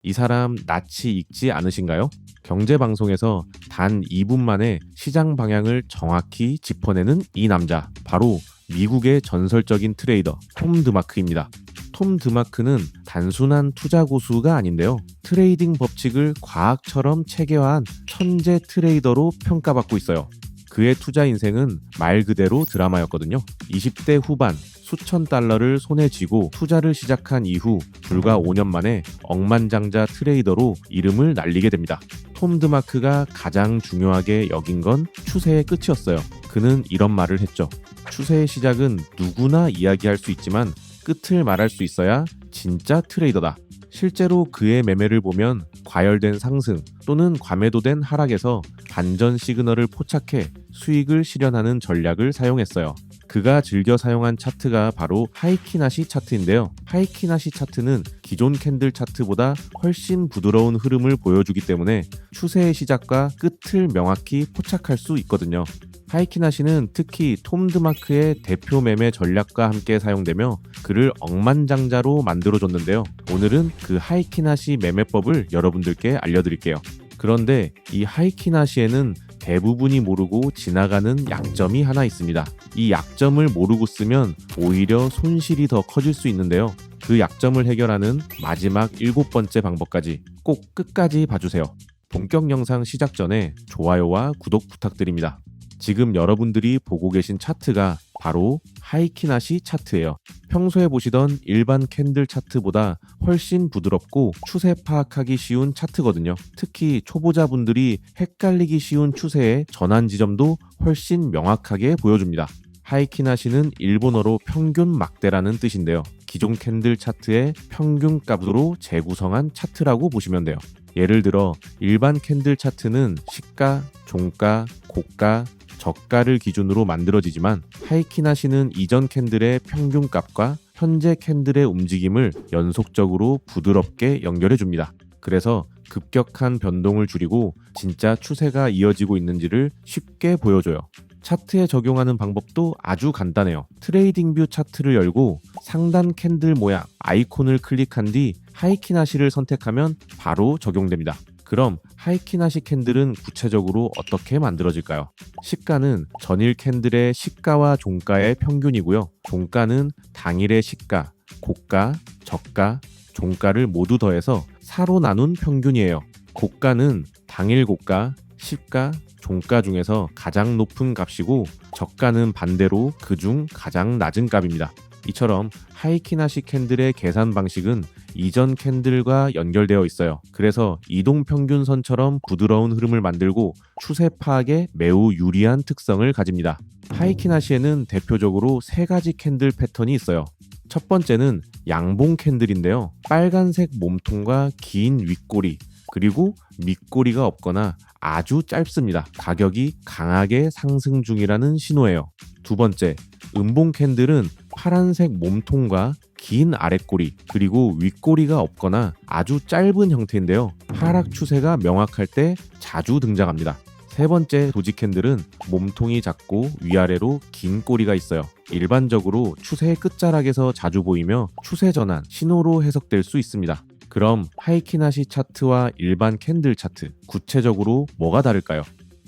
이 사람 낯이 익지 않으신가요? 경제방송에서 단 2분 만에 시장 방향을 정확히 짚어내는 이 남자, 바로 미국의 전설적인 트레이더 톰 드마크입니다. 톰 드마크는 단순한 투자 고수가 아닌데요. 트레이딩 법칙을 과학처럼 체계화한 천재 트레이더로 평가받고 있어요. 그의 투자 인생은 말 그대로 드라마였거든요. 20대 후반 수천 달러를 손에 쥐고 투자를 시작한 이후 불과 5년 만에 억만장자 트레이더로 이름을 날리게 됩니다. 톰 드마크가 가장 중요하게 여긴 건 추세의 끝이었어요. 그는 이런 말을 했죠. 추세의 시작은 누구나 이야기할 수 있지만 끝을 말할 수 있어야 진짜 트레이더다. 실제로 그의 매매를 보면 과열된 상승 또는 과매도된 하락에서 반전 시그널을 포착해 수익을 실현하는 전략을 사용했어요. 그가 즐겨 사용한 차트가 바로 하이키나시 차트인데요. 하이키나시 차트는 기존 캔들 차트보다 훨씬 부드러운 흐름을 보여주기 때문에 추세의 시작과 끝을 명확히 포착할 수 있거든요. 하이키나시는 특히 톰 드마크의 대표 매매 전략과 함께 사용되며 그를 억만장자로 만들어줬는데요. 오늘은 그 하이키나시 매매법을 여러분들께 알려드릴게요. 그런데 이 하이키나시에는 대부분이 모르고 지나가는 약점이 하나 있습니다. 이 약점을 모르고 쓰면 오히려 손실이 더 커질 수 있는데요. 그 약점을 해결하는 마지막 7번째 방법까지 꼭 끝까지 봐주세요. 본격 영상 시작 전에 좋아요와 구독 부탁드립니다. 지금 여러분들이 보고 계신 차트가 바로 하이키나시 차트예요. 평소에 보시던 일반 캔들 차트보다 훨씬 부드럽고 추세 파악하기 쉬운 차트거든요. 특히 초보자분들이 헷갈리기 쉬운 추세의 전환 지점도 훨씬 명확하게 보여줍니다. 하이키나시는 일본어로 평균 막대라는 뜻인데요. 기존 캔들 차트의 평균 값으로 재구성한 차트라고 보시면 돼요. 예를 들어 일반 캔들 차트는 시가, 종가, 고가, 저가를 기준으로 만들어지지만 하이키나시는 이전 캔들의 평균값과 현재 캔들의 움직임을 연속적으로 부드럽게 연결해 줍니다. 그래서 급격한 변동을 줄이고 진짜 추세가 이어지고 있는지를 쉽게 보여줘요. 차트에 적용하는 방법도 아주 간단해요. 트레이딩뷰 차트를 열고 상단 캔들 모양 아이콘을 클릭한 뒤 하이키나시를 선택하면 바로 적용됩니다. 그럼 하이키나시 캔들은 구체적으로 어떻게 만들어질까요? 시가는 전일 캔들의 시가와 종가의 평균이고요. 종가는 당일의 시가, 고가, 저가, 종가를 모두 더해서 4로 나눈 평균이에요. 고가는 당일 고가, 시가, 종가 중에서 가장 높은 값이고 저가는 반대로 그중 가장 낮은 값입니다. 이처럼 하이키나시 캔들의 계산 방식은 이전 캔들과 연결되어 있어요. 그래서 이동평균선처럼 부드러운 흐름을 만들고 추세 파악에 매우 유리한 특성을 가집니다. 하이키나시에는 대표적으로 3가지 캔들 패턴이 있어요. 첫 번째는 양봉 캔들인데요. 빨간색 몸통과 긴 윗꼬리, 그리고 밑꼬리가 없거나 아주 짧습니다. 가격이 강하게 상승 중이라는 신호예요. 두 번째, 음봉 캔들은 파란색 몸통과 긴 아랫꼬리, 그리고 윗꼬리가 없거나 아주 짧은 형태인데요. 하락 추세가 명확할 때 자주 등장합니다. 세 번째 도지 캔들은 몸통이 작고 위아래로 긴 꼬리가 있어요. 일반적으로 추세의 끝자락에서 자주 보이며 추세 전환, 신호로 해석될 수 있습니다. 그럼 하이키나시 차트와 일반 캔들 차트, 구체적으로 뭐가 다를까요?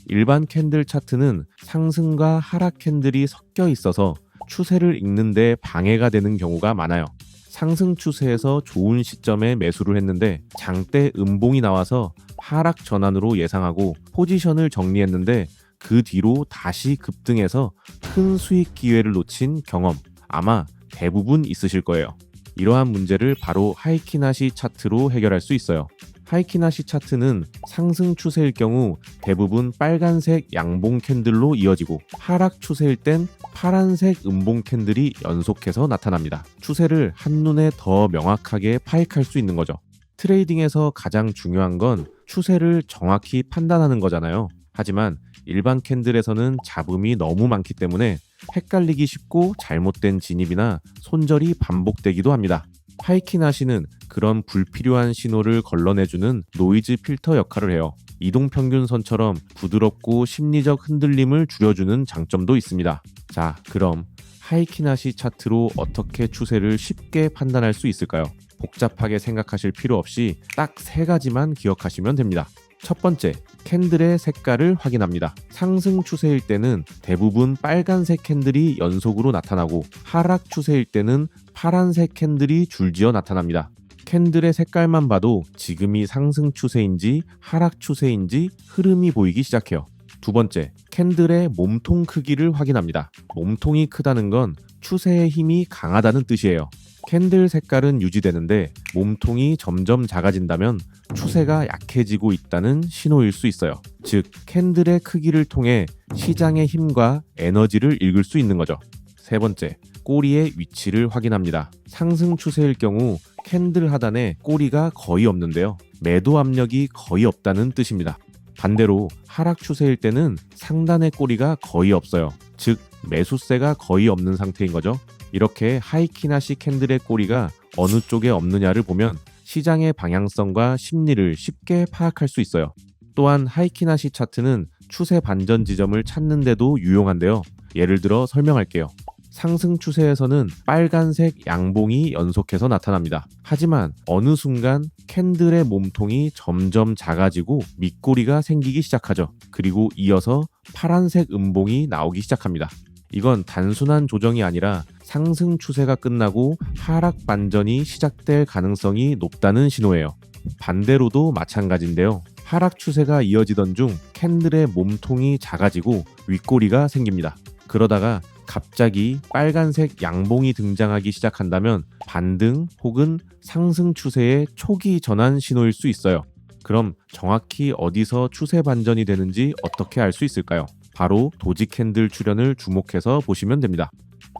일반 캔들 차트는 상승과 하락 캔들이 섞여 있어서 추세를 읽는데 방해가 되는 경우가 많아요. 상승 추세에서 좋은 시점에 매수를 했는데 장대 음봉이 나와서 하락 전환으로 예상하고 포지션을 정리했는데 그 뒤로 다시 급등해서 큰 수익 기회를 놓친 경험 아마 대부분 있으실 거예요. 이러한 문제를 바로 하이키나시 차트로 해결할 수 있어요. 하이키나시 차트는 상승 추세일 경우 대부분 빨간색 양봉 캔들로 이어지고 하락 추세일 땐 파란색 음봉 캔들이 연속해서 나타납니다. 추세를 한눈에 더 명확하게 파악할 수 있는 거죠. 트레이딩에서 가장 중요한 건 추세를 정확히 판단하는 거잖아요. 하지만 일반 캔들에서는 잡음이 너무 많기 때문에 헷갈리기 쉽고 잘못된 진입이나 손절이 반복되기도 합니다. 하이키나시는 그런 불필요한 신호를 걸러내주는 노이즈 필터 역할을 해요. 이동평균선처럼 부드럽고 심리적 흔들림을 줄여주는 장점도 있습니다. 자, 그럼 하이키나시 차트로 어떻게 추세를 쉽게 판단할 수 있을까요? 복잡하게 생각하실 필요 없이 딱 3가지만 기억하시면 됩니다. 첫 번째, 캔들의 색깔을 확인합니다. 상승 추세일 때는 대부분 빨간색 캔들이 연속으로 나타나고 하락 추세일 때는 파란색 캔들이 줄지어 나타납니다. 캔들의 색깔만 봐도 지금이 상승 추세인지 하락 추세인지 흐름이 보이기 시작해요. 두 번째, 캔들의 몸통 크기를 확인합니다. 몸통이 크다는 건 추세의 힘이 강하다는 뜻이에요. 캔들 색깔은 유지되는데 몸통이 점점 작아진다면 추세가 약해지고 있다는 신호일 수 있어요. 즉, 캔들의 크기를 통해 시장의 힘과 에너지를 읽을 수 있는 거죠. 세 번째, 꼬리의 위치를 확인합니다. 상승 추세일 경우 캔들 하단에 꼬리가 거의 없는데요. 매도 압력이 거의 없다는 뜻입니다. 반대로 하락 추세일 때는 상단의 꼬리가 거의 없어요. 즉, 매수세가 거의 없는 상태인 거죠. 이렇게 하이키나시 캔들의 꼬리가 어느 쪽에 없느냐를 보면 시장의 방향성과 심리를 쉽게 파악할 수 있어요. 또한 하이키나시 차트는 추세 반전 지점을 찾는 데도 유용한데요. 예를 들어 설명할게요. 상승 추세에서는 빨간색 양봉이 연속해서 나타납니다. 하지만 어느 순간 캔들의 몸통이 점점 작아지고 밑꼬리가 생기기 시작하죠. 그리고 이어서 파란색 음봉이 나오기 시작합니다. 이건 단순한 조정이 아니라 상승 추세가 끝나고 하락 반전이 시작될 가능성이 높다는 신호예요. 반대로도 마찬가지인데요. 하락 추세가 이어지던 중 캔들의 몸통이 작아지고 윗꼬리가 생깁니다. 그러다가 갑자기 빨간색 양봉이 등장하기 시작한다면 반등 혹은 상승 추세의 초기 전환 신호일 수 있어요. 그럼 정확히 어디서 추세 반전이 되는지 어떻게 알 수 있을까요? 바로 도지 캔들 출현을 주목해서 보시면 됩니다.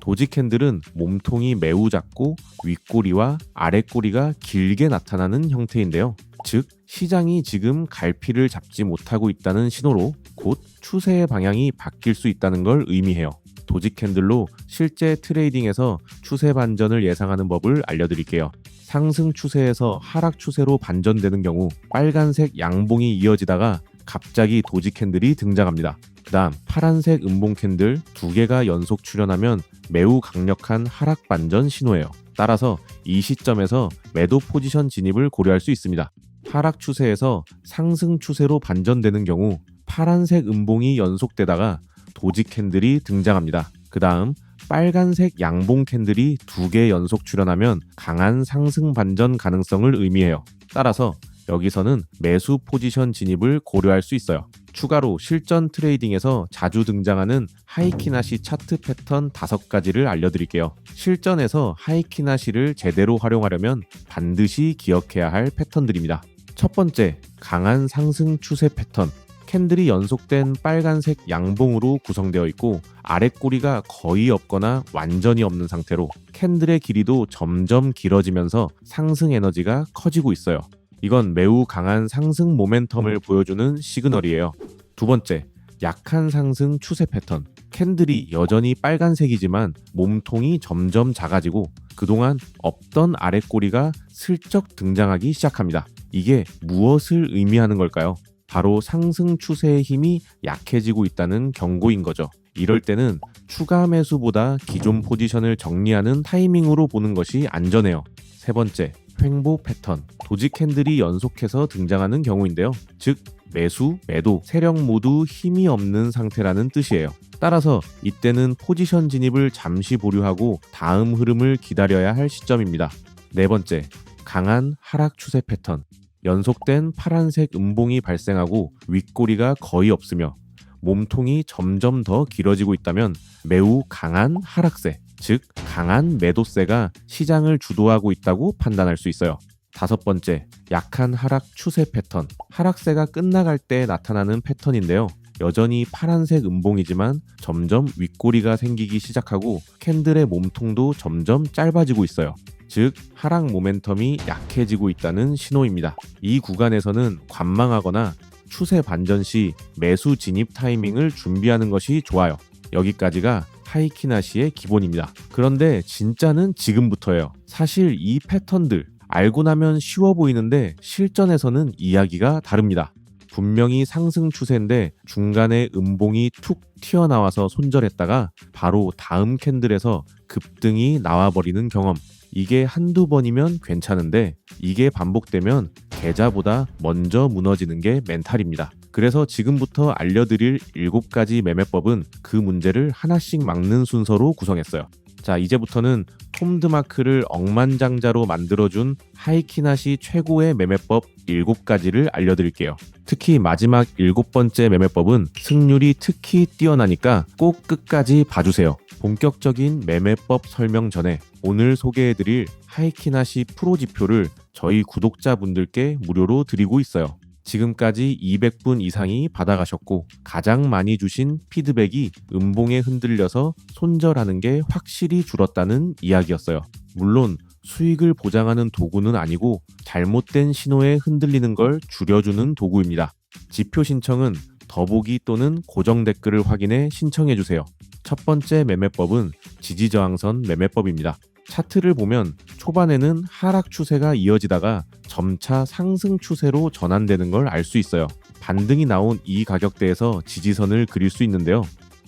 도지 캔들은 몸통이 매우 작고 윗꼬리와 아랫꼬리가 길게 나타나는 형태인데요. 즉, 시장이 지금 갈피를 잡지 못하고 있다는 신호로 곧 추세의 방향이 바뀔 수 있다는 걸 의미해요. 도지 캔들로 실제 트레이딩에서 추세 반전을 예상하는 법을 알려드릴게요. 상승 추세에서 하락 추세로 반전되는 경우 빨간색 양봉이 이어지다가 갑자기 도지 캔들이 등장합니다. 그 다음 파란색 음봉 캔들 2개가 연속 출현하면 매우 강력한 하락 반전 신호예요. 따라서 이 시점에서 매도 포지션 진입을 고려할 수 있습니다. 하락 추세에서 상승 추세로 반전되는 경우 파란색 음봉이 연속되다가 도지 캔들이 등장합니다. 그 다음 빨간색 양봉 캔들이 2개 연속 출현하면 강한 상승 반전 가능성을 의미해요. 따라서 여기서는 매수 포지션 진입을 고려할 수 있어요. 추가로 실전 트레이딩에서 자주 등장하는 하이키나시 차트 패턴 5가지를 알려드릴게요. 실전에서 하이키나시를 제대로 활용하려면 반드시 기억해야 할 패턴들입니다. 첫 번째, 강한 상승 추세 패턴. 캔들이 연속된 빨간색 양봉으로 구성되어 있고 아랫꼬리가 거의 없거나 완전히 없는 상태로 캔들의 길이도 점점 길어지면서 상승 에너지가 커지고 있어요. 이건 매우 강한 상승 모멘텀을 보여주는 시그널이에요. 두 번째, 약한 상승 추세 패턴. 캔들이 여전히 빨간색이지만 몸통이 점점 작아지고 그동안 없던 아랫꼬리가 슬쩍 등장하기 시작합니다. 이게 무엇을 의미하는 걸까요? 바로 상승 추세의 힘이 약해지고 있다는 경고인 거죠. 이럴 때는 추가 매수보다 기존 포지션을 정리하는 타이밍으로 보는 것이 안전해요. 세 번째, 횡보 패턴. 도지 캔들이 연속해서 등장하는 경우인데요. 즉, 매수, 매도, 세력 모두 힘이 없는 상태라는 뜻이에요. 따라서 이때는 포지션 진입을 잠시 보류하고 다음 흐름을 기다려야 할 시점입니다. 네 번째, 강한 하락 추세 패턴. 연속된 파란색 음봉이 발생하고 윗꼬리가 거의 없으며 몸통이 점점 더 길어지고 있다면 매우 강한 하락세, 즉 강한 매도세가 시장을 주도하고 있다고 판단할 수 있어요. 다섯 번째, 약한 하락 추세 패턴. 하락세가 끝나갈 때 나타나는 패턴인데요. 여전히 파란색 음봉이지만 점점 윗꼬리가 생기기 시작하고 캔들의 몸통도 점점 짧아지고 있어요. 즉, 하락 모멘텀이 약해지고 있다는 신호입니다. 이 구간에서는 관망하거나 추세 반전 시 매수 진입 타이밍을 준비하는 것이 좋아요. 여기까지가 하이키나시의 기본입니다. 그런데 진짜는 지금부터예요. 사실 이 패턴들 알고 나면 쉬워 보이는데 실전에서는 이야기가 다릅니다. 분명히 상승 추세인데 중간에 음봉이 툭 튀어나와서 손절했다가 바로 다음 캔들에서 급등이 나와버리는 경험. 이게 한두 번이면 괜찮은데 이게 반복되면 계좌보다 먼저 무너지는 게 멘탈입니다. 그래서 지금부터 알려드릴 7가지 매매법은 그 문제를 하나씩 막는 순서로 구성했어요. 자, 이제부터는 톰 드마크를 억만장자로 만들어준 하이키나시 최고의 매매법 7가지를 알려드릴게요. 특히 마지막 7번째 매매법은 승률이 특히 뛰어나니까 꼭 끝까지 봐주세요. 본격적인 매매법 설명 전에 오늘 소개해드릴 하이키나시 프로 지표를 저희 구독자분들께 무료로 드리고 있어요. 지금까지 200분 이상이 받아가셨고 가장 많이 주신 피드백이 음봉에 흔들려서 손절하는 게 확실히 줄었다는 이야기였어요. 물론 수익을 보장하는 도구는 아니고 잘못된 신호에 흔들리는 걸 줄여주는 도구입니다. 지표 신청은 더보기 또는 고정 댓글을 확인해 신청해주세요. 첫 번째 매매법은 지지저항선 매매법입니다. 차트를 보면 초반에는 하락 추세가 이어지다가 점차 상승 추세로 전환되는 걸 알 수 있어요. 반등이 나온 이 가격대에서 지지선을 그릴 수 있는데요.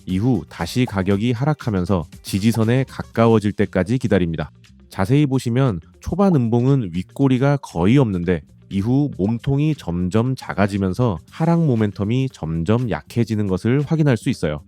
이후 다시 가격이 하락하면서 지지선에 가까워질 때까지 기다립니다. 자세히 보시면 초반 음봉은 윗꼬리가 거의 없는데 이후 몸통이 점점 작아지면서 하락 모멘텀이 점점 약해지는 것을 확인할 수 있어요.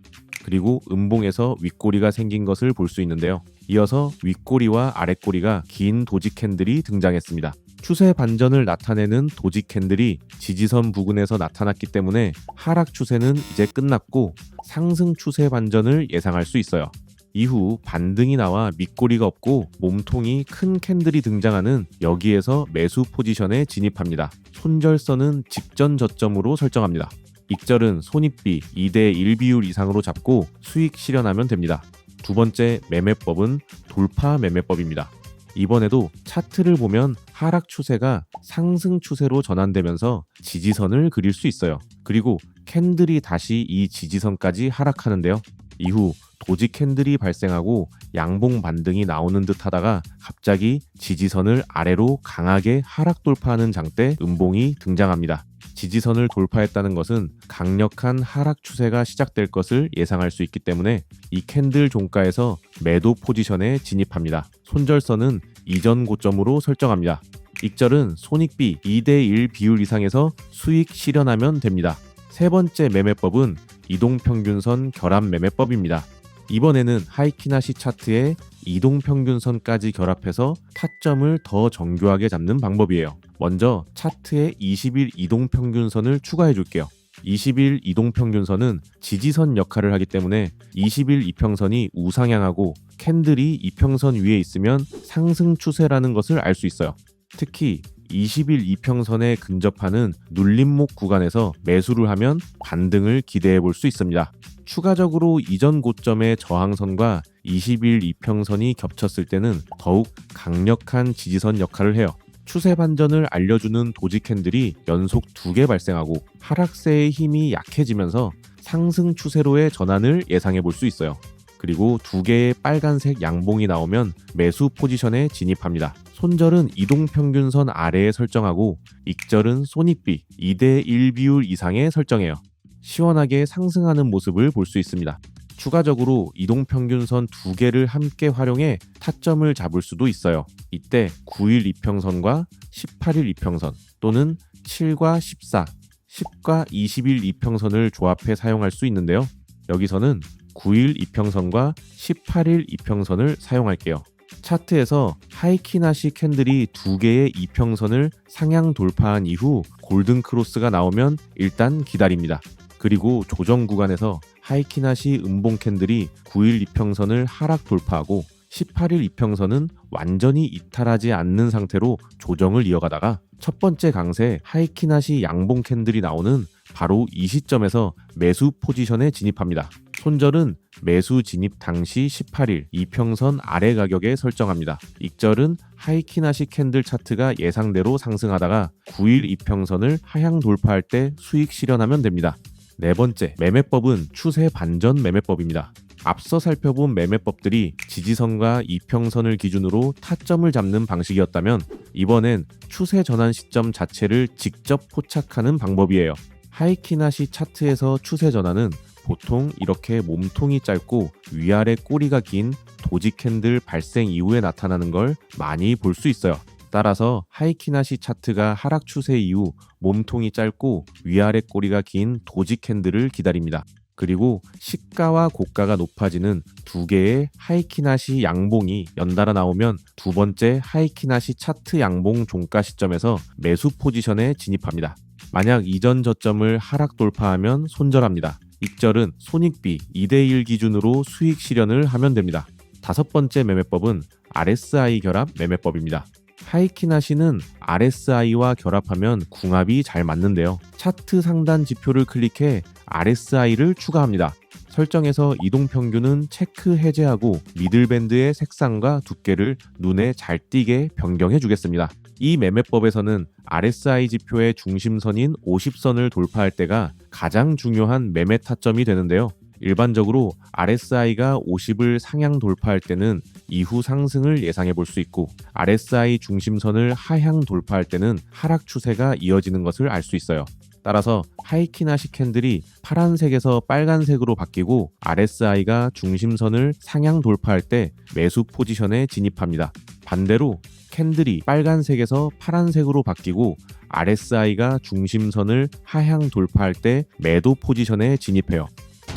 그리고 음봉에서 윗꼬리가 생긴 것을 볼 수 있는데요. 이어서 윗꼬리와 아랫꼬리가 긴 도지 캔들이 등장했습니다. 추세 반전을 나타내는 도지 캔들이 지지선 부근에서 나타났기 때문에 하락 추세는 이제 끝났고 상승 추세 반전을 예상할 수 있어요. 이후 반등이 나와 밑꼬리가 없고 몸통이 큰 캔들이 등장하는 여기에서 매수 포지션에 진입합니다. 손절선은 직전 저점으로 설정합니다. 익절은 손익비 2대1 비율 이상으로 잡고 수익 실현하면 됩니다. 두 번째 매매법은 돌파 매매법입니다. 이번에도 차트를 보면 하락 추세가 상승 추세로 전환되면서 지지선을 그릴 수 있어요. 그리고 캔들이 다시 이 지지선까지 하락하는데요. 이후 도지 캔들이 발생하고 양봉 반등이 나오는 듯 하다가 갑자기 지지선을 아래로 강하게 하락 돌파하는 장대 음봉이 등장합니다. 지지선을 돌파했다는 것은 강력한 하락 추세가 시작될 것을 예상할 수 있기 때문에 이 캔들 종가에서 매도 포지션에 진입합니다. 손절선은 이전 고점으로 설정합니다. 익절은 손익비 2대1 비율 이상에서 수익 실현하면 됩니다. 세 번째 매매법은 이동평균선 결합 매매법입니다. 이번에는 하이키나시 차트에 이동평균선까지 결합해서 타점을 더 정교하게 잡는 방법이에요. 먼저 차트에 20일 이동평균선을 추가해 줄게요. 20일 이동평균선은 지지선 역할을 하기 때문에 20일 이평선이 우상향하고 캔들이 이평선 위에 있으면 상승 추세라는 것을 알 수 있어요. 특히 20일 이평선에 근접하는 눌림목 구간에서 매수를 하면 반등을 기대해 볼 수 있습니다. 추가적으로 이전 고점의 저항선과 20일 이평선이 겹쳤을 때는 더욱 강력한 지지선 역할을 해요. 추세 반전을 알려주는 도지 캔들이 연속 2개 발생하고 하락세의 힘이 약해지면서 상승 추세로의 전환을 예상해 볼 수 있어요. 그리고 2개의 빨간색 양봉이 나오면 매수 포지션에 진입합니다. 손절은 이동평균선 아래에 설정하고 익절은 손익비 2대1 비율 이상에 설정해요. 시원하게 상승하는 모습을 볼 수 있습니다. 추가적으로 이동평균선 2개를 함께 활용해 타점을 잡을 수도 있어요. 이때 9일 이평선과 18일 이평선 또는 7과 14, 10과 20일 이평선을 조합해 사용할 수 있는데요. 여기서는 9일 이평선과 18일 이평선을 사용할게요. 차트에서 하이키나시 캔들이 2개의 이평선을 상향 돌파한 이후 골든 크로스가 나오면 일단 기다립니다. 그리고 조정 구간에서 하이키나시 음봉 캔들이 9일 이평선을 하락 돌파하고 18일 이평선은 완전히 이탈하지 않는 상태로 조정을 이어가다가 첫 번째 강세 하이키나시 양봉 캔들이 나오는 바로 이 시점에서 매수 포지션에 진입합니다. 손절은 매수 진입 당시 18일 이평선 아래 가격에 설정합니다. 익절은 하이키나시 캔들 차트가 예상대로 상승하다가 9일 이평선을 하향 돌파할 때 수익 실현하면 됩니다. 네 번째, 매매법은 추세 반전 매매법입니다. 앞서 살펴본 매매법들이 지지선과 이평선을 기준으로 타점을 잡는 방식이었다면 이번엔 추세 전환 시점 자체를 직접 포착하는 방법이에요. 하이키나시 차트에서 추세 전환은 보통 이렇게 몸통이 짧고 위아래 꼬리가 긴 도지 캔들 발생 이후에 나타나는 걸 많이 볼 수 있어요. 따라서 하이키나시 차트가 하락 추세 이후 몸통이 짧고 위아래 꼬리가 긴 도지 캔들을 기다립니다. 그리고 시가와 고가가 높아지는 두 개의 하이키나시 양봉이 연달아 나오면 두 번째 하이키나시 차트 양봉 종가 시점에서 매수 포지션에 진입합니다. 만약 이전 저점을 하락 돌파하면 손절합니다. 익절은 손익비 2대1 기준으로 수익 실현을 하면 됩니다. 다섯 번째 매매법은 RSI 결합 매매법입니다. 하이키나시는 RSI와 결합하면 궁합이 잘 맞는데요. 차트 상단 지표를 클릭해 RSI를 추가합니다. 설정에서 이동평균은 체크 해제하고 미들밴드의 색상과 두께를 눈에 잘 띄게 변경해 주겠습니다. 이 매매법에서는 RSI 지표의 중심선인 50선을 돌파할 때가 가장 중요한 매매 타점이 되는데요. 일반적으로 RSI가 50을 상향 돌파할 때는 이후 상승을 예상해 볼 수 있고 RSI 중심선을 하향 돌파할 때는 하락 추세가 이어지는 것을 알 수 있어요. 따라서 하이키나시 캔들이 파란색에서 빨간색으로 바뀌고 RSI가 중심선을 상향 돌파할 때 매수 포지션에 진입합니다. 반대로 캔들이 빨간색에서 파란색으로 바뀌고 RSI가 중심선을 하향 돌파할 때 매도 포지션에 진입해요.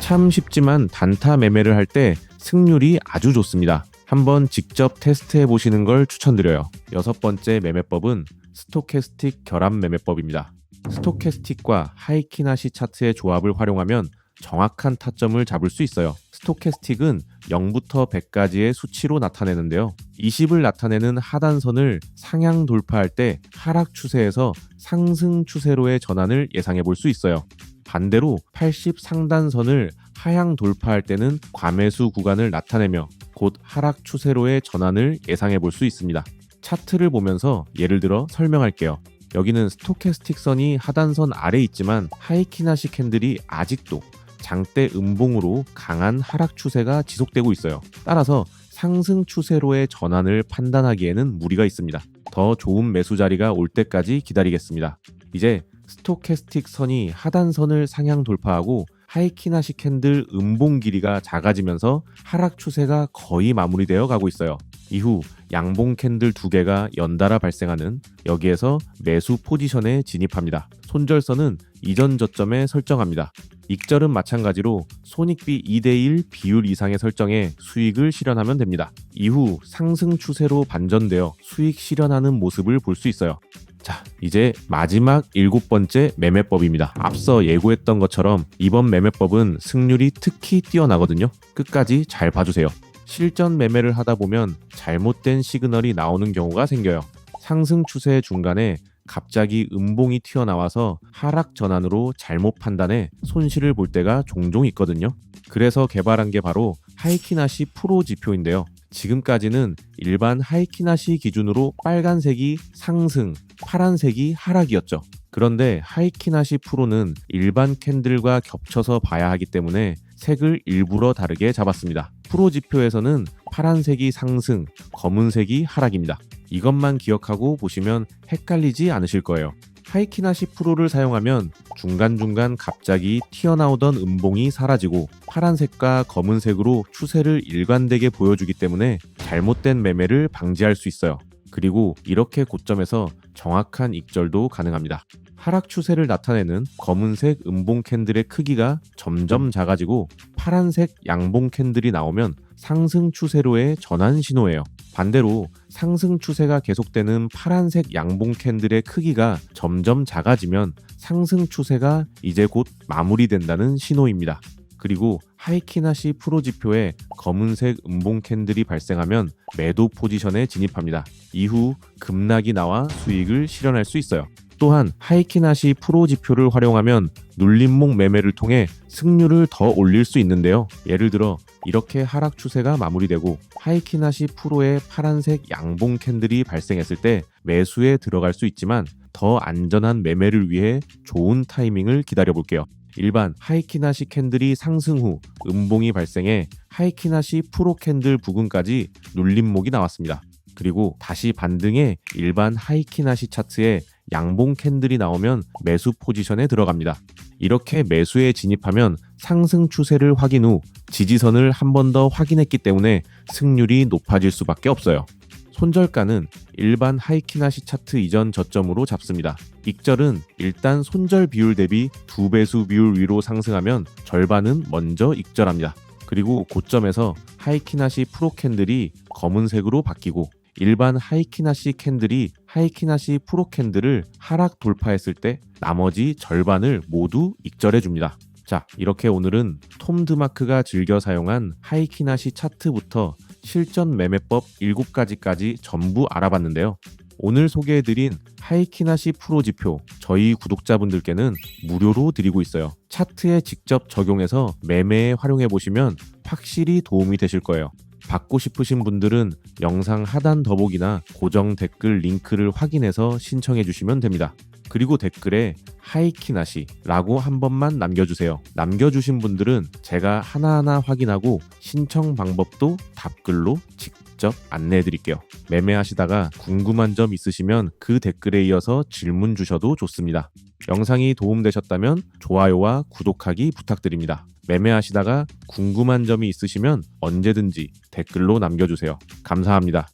참 쉽지만 단타 매매를 할 때 승률이 아주 좋습니다. 한번 직접 테스트해 보시는 걸 추천드려요. 여섯 번째 매매법은 스토캐스틱 결합 매매법입니다. 스토캐스틱과 하이키나시 차트의 조합을 활용하면 정확한 타점을 잡을 수 있어요. 스토캐스틱은 0부터 100까지의 수치로 나타내는데요. 20을 나타내는 하단선을 상향 돌파할 때 하락 추세에서 상승 추세로의 전환을 예상해 볼 수 있어요. 반대로 80 상단선을 하향 돌파할 때는 과매수 구간을 나타내며 곧 하락 추세로의 전환을 예상해 볼 수 있습니다. 차트를 보면서 예를 들어 설명할게요. 여기는 스토캐스틱 선이 하단선 아래에 있지만 하이키나시 캔들이 아직도 장대 음봉으로 강한 하락 추세가 지속되고 있어요. 따라서 상승 추세로의 전환을 판단하기에는 무리가 있습니다. 더 좋은 매수 자리가 올 때까지 기다리겠습니다. 이제 스토캐스틱 선이 하단선을 상향 돌파하고 하이키나시 캔들 음봉 길이가 작아지면서 하락 추세가 거의 마무리되어 가고 있어요. 이후 양봉 캔들 두 개가 연달아 발생하는 여기에서 매수 포지션에 진입합니다. 손절선은 이전 저점에 설정합니다. 익절은 마찬가지로 손익비 2대1 비율 이상의 설정에 수익을 실현하면 됩니다. 이후 상승 추세로 반전되어 수익 실현하는 모습을 볼 수 있어요. 자, 이제 마지막 7번째 매매법입니다. 앞서 예고했던 것처럼 이번 매매법은 승률이 특히 뛰어나거든요. 끝까지 잘 봐주세요. 실전 매매를 하다 보면 잘못된 시그널이 나오는 경우가 생겨요. 상승 추세 중간에 갑자기 음봉이 튀어나와서 하락 전환으로 잘못 판단해 손실을 볼 때가 종종 있거든요. 그래서 개발한 게 바로 하이키나시 프로 지표인데요. 지금까지는 일반 하이키나시 기준으로 빨간색이 상승, 파란색이 하락이었죠. 그런데 하이키나시 프로는 일반 캔들과 겹쳐서 봐야 하기 때문에 색을 일부러 다르게 잡았습니다. 프로 지표에서는 파란색이 상승, 검은색이 하락입니다. 이것만 기억하고 보시면 헷갈리지 않으실 거예요. 하이키나시 프로를 사용하면 중간중간 갑자기 튀어나오던 음봉이 사라지고 파란색과 검은색으로 추세를 일관되게 보여주기 때문에 잘못된 매매를 방지할 수 있어요. 그리고 이렇게 고점에서 정확한 익절도 가능합니다. 하락 추세를 나타내는 검은색 음봉 캔들의 크기가 점점 작아지고 파란색 양봉 캔들이 나오면 상승 추세로의 전환 신호예요. 반대로 상승 추세가 계속되는 파란색 양봉 캔들의 크기가 점점 작아지면 상승 추세가 이제 곧 마무리된다는 신호입니다. 그리고 하이키나시 프로 지표에 검은색 음봉 캔들이 발생하면 매도 포지션에 진입합니다. 이후 급락이 나와 수익을 실현할 수 있어요. 또한 하이키나시 프로 지표를 활용하면 눌림목 매매를 통해 승률을 더 올릴 수 있는데요. 예를 들어 이렇게 하락 추세가 마무리되고 하이키나시 프로의 파란색 양봉 캔들이 발생했을 때 매수에 들어갈 수 있지만 더 안전한 매매를 위해 좋은 타이밍을 기다려 볼게요. 일반 하이키나시 캔들이 상승 후 음봉이 발생해 하이키나시 프로 캔들 부근까지 눌림목이 나왔습니다. 그리고 다시 반등해 일반 하이키나시 차트에 양봉 캔들이 나오면 매수 포지션에 들어갑니다. 이렇게 매수에 진입하면 상승 추세를 확인 후 지지선을 한 번 더 확인했기 때문에 승률이 높아질 수밖에 없어요. 손절가는 일반 하이키나시 차트 이전 저점으로 잡습니다. 익절은 일단 손절 비율 대비 2배수 비율 위로 상승하면 절반은 먼저 익절합니다. 그리고 고점에서 하이키나시 프로 캔들이 검은색으로 바뀌고 일반 하이키나시 캔들이 하이키나시 프로 캔들을 하락 돌파했을 때 나머지 절반을 모두 익절해 줍니다. 자, 이렇게 오늘은 톰 드마크가 즐겨 사용한 하이키나시 차트부터 실전 매매법 7가지까지 전부 알아봤는데요. 오늘 소개해드린 하이키나시 프로 지표 저희 구독자분들께는 무료로 드리고 있어요. 차트에 직접 적용해서 매매에 활용해 보시면 확실히 도움이 되실 거예요. 받고 싶으신 분들은 영상 하단 더보기나 고정 댓글 링크를 확인해서 신청해 주시면 됩니다. 그리고 댓글에 하이키나시라고 한 번만 남겨주세요. 남겨주신 분들은 제가 하나하나 확인하고 신청 방법도 답글로 직접 안내해 드릴게요. 매매하시다가 궁금한 점 있으시면 그 댓글에 이어서 질문 주셔도 좋습니다. 영상이 도움되셨다면 좋아요와 구독하기 부탁드립니다. 매매하시다가 궁금한 점이 있으시면 언제든지 댓글로 남겨주세요. 감사합니다.